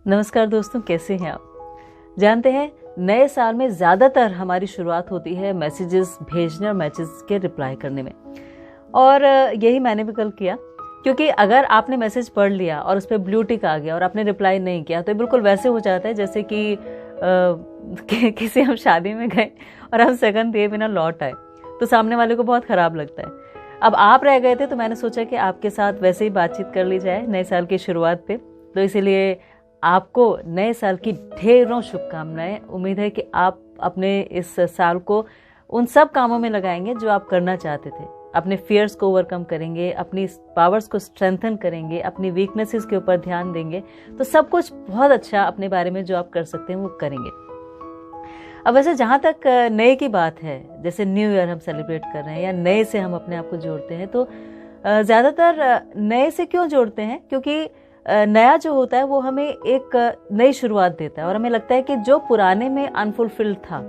नमस्कार दोस्तों, कैसे हैं आप। जानते हैं नए साल में ज़्यादातर हमारी शुरुआत होती है मैसेजेस भेजने और मैसेज के रिप्लाई करने में। और यही मैंने भी कल किया, क्योंकि अगर आपने मैसेज पढ़ लिया और उस पर ब्लू टिक आ गया और आपने रिप्लाई नहीं किया तो बिल्कुल वैसे हो जाता है जैसे कि किसी हम शादी में गए और हम सेकंड दिए बिना लौट आए, तो सामने वाले को बहुत ख़राब लगता है। अब आप रह गए थे तो मैंने सोचा कि आपके साथ वैसे ही बातचीत कर ली जाए नए साल की शुरुआत पे। तो इसीलिए आपको नए साल की ढेरों शुभकामनाएं। उम्मीद है कि आप अपने इस साल को उन सब कामों में लगाएंगे जो आप करना चाहते थे। अपने फियर्स को ओवरकम करेंगे, अपनी पावर्स को स्ट्रेंथन करेंगे, अपनी वीकनेसेस के ऊपर ध्यान देंगे, तो सब कुछ बहुत अच्छा अपने बारे में जो आप कर सकते हैं वो करेंगे। अब वैसे जहाँ तक नए की बात है, जैसे न्यू ईयर हम सेलिब्रेट कर रहे हैं या नए से हम अपने आप को जोड़ते हैं, तो ज़्यादातर नए से क्यों जोड़ते हैं? क्योंकि नया जो होता है वो हमें एक नई शुरुआत देता है और हमें लगता है कि जो पुराने में अनफुलफिल्ड था,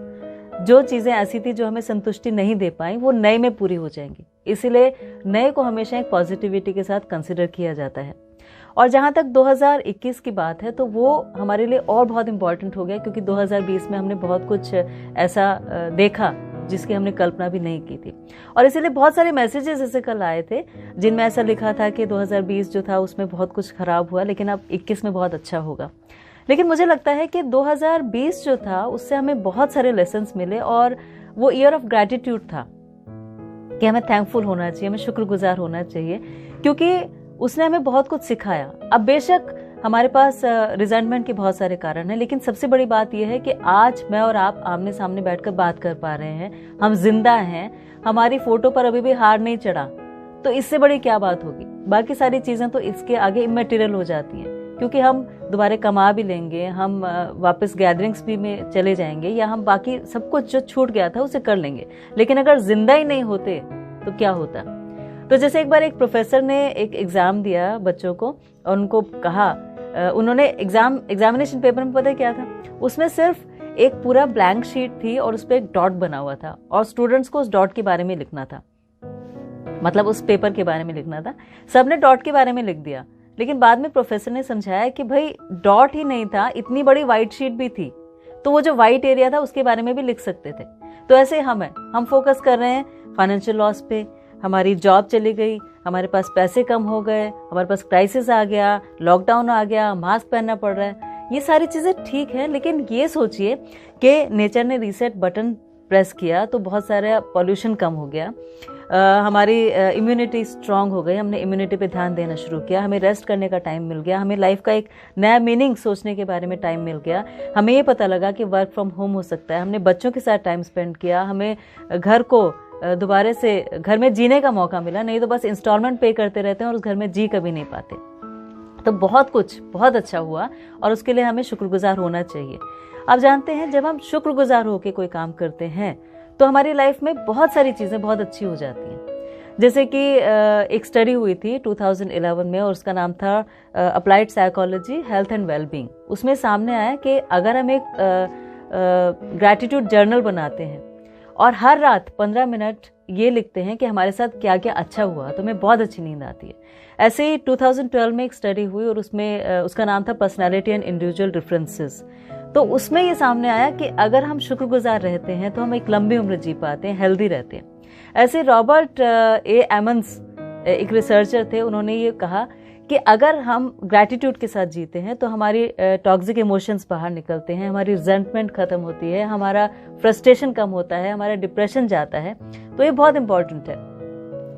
जो चीज़ें ऐसी थी जो हमें संतुष्टि नहीं दे पाई, वो नए में पूरी हो जाएंगी। इसीलिए नए को हमेशा एक पॉजिटिविटी के साथ कंसिडर किया जाता है। और जहाँ तक 2021 की बात है तो वो हमारे लिए और बहुत इम्पॉर्टेंट हो गया, क्योंकि 2020 में हमने बहुत कुछ ऐसा देखा जिसकी हमने कल्पना भी नहीं की थी। और इसीलिए बहुत सारे मैसेजेस ऐसे कल आए थे जिनमें ऐसा लिखा था कि 2020 जो था उसमें बहुत कुछ खराब हुआ, लेकिन अब 21 में बहुत अच्छा होगा। लेकिन मुझे लगता है कि 2020 जो था उससे हमें बहुत सारे लेसन्स मिले और वो ईयर ऑफ ग्रैटिट्यूड था कि हमें थैंकफुल होना चाहिए, हमें शुक्रगुजार होना चाहिए, क्योंकि उसने हमें बहुत कुछ सिखाया। अब बेशक हमारे पास रिजेंटमेंट के बहुत सारे कारण हैं, लेकिन सबसे बड़ी बात यह है कि आज मैं और आप आमने सामने बैठकर बात कर पा रहे हैं, हम जिंदा हैं, हमारी फोटो पर अभी भी हार नहीं चढ़ा, तो इससे बड़ी क्या बात होगी। बाकी सारी चीजें तो इसके आगे इमेटीरियल हो जाती हैं, क्योंकि हम दोबारा कमा भी लेंगे, हम वापस गैदरिंग्स भी में चले जाएंगे, या हम बाकी सब कुछ जो छूट गया था उसे कर लेंगे। लेकिन अगर जिंदा ही नहीं होते तो क्या होता। तो जैसे एक बार एक प्रोफेसर ने एक एग्जाम दिया बच्चों को और उनको कहा, उन्होंने एग्जामिनेशन पेपर में पता है क्या था, उसमें सिर्फ एक पूरा ब्लैंक शीट थी और उस पर एक डॉट बना हुआ था और स्टूडेंट्स को उस डॉट के बारे में लिखना था, मतलब उस पेपर के बारे में लिखना था। सबने डॉट के बारे में लिख दिया, लेकिन बाद में प्रोफेसर ने समझाया कि भाई डॉट ही नहीं था, इतनी बड़ी व्हाइट शीट भी थी, तो वो जो व्हाइट एरिया था उसके बारे में भी लिख सकते थे। तो ऐसे हम फोकस कर रहे हैं फाइनेंशियल लॉस पे, हमारी जॉब चली गई, हमारे पास पैसे कम हो गए, हमारे पास क्राइसिस आ गया, लॉकडाउन आ गया, मास्क पहनना पड़ रहा है, ये सारी चीज़ें ठीक है। लेकिन ये सोचिए कि नेचर ने रीसेट बटन प्रेस किया तो बहुत सारा पॉल्यूशन कम हो गया, हमारी इम्यूनिटी स्ट्रांग हो गई, हमने इम्यूनिटी पे ध्यान देना शुरू किया, हमें रेस्ट करने का टाइम मिल गया, हमें लाइफ का एक नया मीनिंग सोचने के बारे में टाइम मिल गया, हमें ये पता लगा कि वर्क फ्रॉम होम हो सकता है, हमने बच्चों के साथ टाइम स्पेंड किया, हमें घर को दोबारा से घर में जीने का मौका मिला, नहीं तो बस इंस्टॉलमेंट पे करते रहते हैं और उस घर में जी कभी नहीं पाते। तो बहुत कुछ बहुत अच्छा हुआ और उसके लिए हमें शुक्रगुजार होना चाहिए। आप जानते हैं, जब हम शुक्रगुजार होकर कोई काम करते हैं तो हमारी लाइफ में बहुत सारी चीज़ें बहुत अच्छी हो जाती हैं। जैसे कि एक स्टडी हुई थी 2011 में और उसका नाम था applied psychology health and wellbeing. उसमें सामने आया कि अगर हम एक ग्रैटिट्यूड जर्नल बनाते हैं और हर रात 15 मिनट ये लिखते हैं कि हमारे साथ क्या क्या अच्छा हुआ, तो हमें बहुत अच्छी नींद आती है। ऐसे ही 2012 में एक स्टडी हुई और उसमें उसका नाम था पर्सनालिटी एंड इंडिविजुअल डिफरेंसेस। तो उसमें ये सामने आया कि अगर हम शुक्रगुजार रहते हैं तो हम एक लंबी उम्र जी पाते हैं, हेल्दी रहते हैं। ऐसे रॉबर्ट ए एमंस एक रिसर्चर थे, उन्होंने ये कहा कि अगर हम ग्रैटिट्यूड के साथ जीते हैं तो हमारी टॉक्सिक इमोशंस बाहर निकलते हैं, हमारी रिजेंटमेंट खत्म होती है, हमारा फ्रस्ट्रेशन कम होता है, हमारा डिप्रेशन जाता है। तो ये बहुत इंपॉर्टेंट है।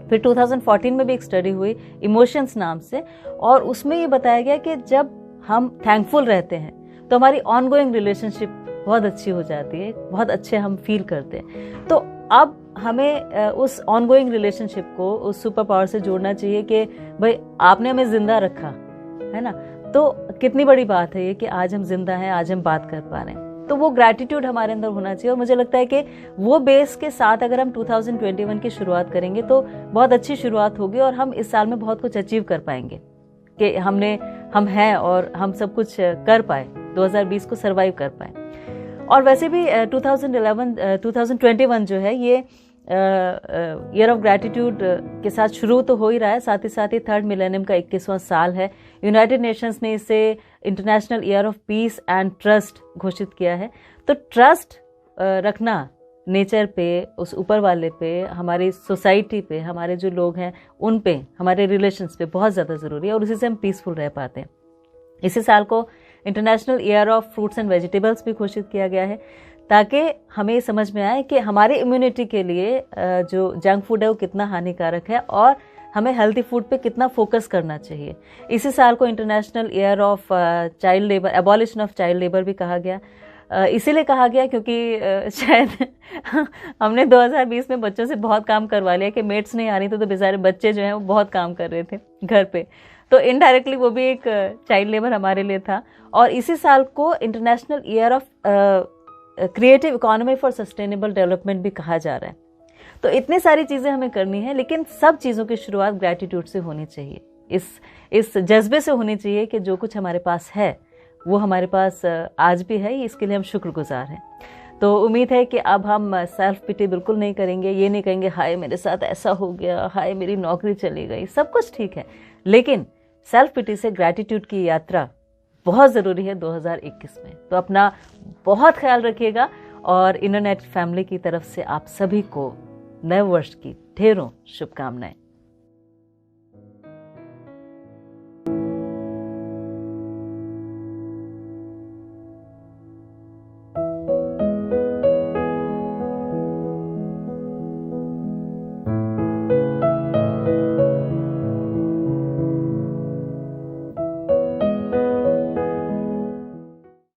फिर 2014 में भी एक स्टडी हुई इमोशंस नाम से, और उसमें ये बताया गया कि जब हम थैंकफुल रहते हैं तो हमारी ऑनगोइंग रिलेशनशिप बहुत अच्छी हो जाती है, बहुत अच्छे हम फील करते हैं। तो अब हमें उस ऑनगोइंग रिलेशनशिप को उस सुपर पावर से जोड़ना चाहिए कि भाई आपने हमें जिंदा रखा है ना, तो कितनी बड़ी बात है ये कि आज हम जिंदा हैं, आज हम बात कर पा रहे हैं। तो वो ग्रैटिट्यूड हमारे अंदर होना चाहिए और मुझे लगता है कि वो बेस के साथ अगर हम 2021 की शुरुआत करेंगे तो बहुत अच्छी शुरुआत होगी और हम इस साल में बहुत कुछ अचीव कर पाएंगे कि हम हैं और हम सब कुछ कर पाए, 2020 को सरवाइव कर पाए। और वैसे भी 2021 जो है ये ईयर ऑफ ग्रैटिट्यूड के साथ शुरू तो हो ही रहा है, साथ ही थर्ड मिलेनियम का 21वां साल है। यूनाइटेड नेशंस ने इसे international year of peace and trust घोषित किया है। तो ट्रस्ट रखना नेचर पे, उस ऊपर वाले पे, हमारी सोसाइटी पे, हमारे जो लोग हैं उन पे, हमारे रिलेशंस पे बहुत ज़्यादा ज़रूरी है और उसी से हम पीसफुल रह पाते हैं। इसी साल को international year of fruits and vegetables भी घोषित किया गया है, ताकि हमें समझ में आए कि हमारी इम्यूनिटी के लिए जो जंक फूड है वो कितना हानिकारक है और हमें हेल्दी फूड पे कितना फोकस करना चाहिए। इसी साल को international year of child labour, abolition of child labour भी कहा गया। इसीलिए कहा गया क्योंकि शायद हमने 2020 में बच्चों से बहुत काम करवा लिया कि मेट्स नहीं आ रही तो बेचारे बच्चे जो हैं वो बहुत काम कर रहे थे घर पे, तो इनडायरेक्टली वो भी एक चाइल्ड लेबर हमारे लिए था। और इसी साल को international year of creative economy for sustainable development भी कहा जा रहा है। तो इतनी सारी चीज़ें हमें करनी है, लेकिन सब चीज़ों की शुरुआत ग्रैटिट्यूड से होनी चाहिए, इस जज्बे से होनी चाहिए कि जो कुछ हमारे पास है वो हमारे पास आज भी है, इसके लिए हम शुक्रगुजार हैं। तो उम्मीद है कि अब हम सेल्फ पिटी बिल्कुल नहीं करेंगे, ये नहीं कहेंगे हाय मेरे साथ ऐसा हो गया, हाय मेरी नौकरी चली गई, सब कुछ ठीक है, लेकिन सेल्फ पिटी से ग्रैटिट्यूड की यात्रा बहुत ज़रूरी है 2021 में। तो अपना बहुत ख्याल रखिएगा और इंटरनेट फैमिली की तरफ से आप सभी को नए वर्ष की ढेरों शुभकामनाएं।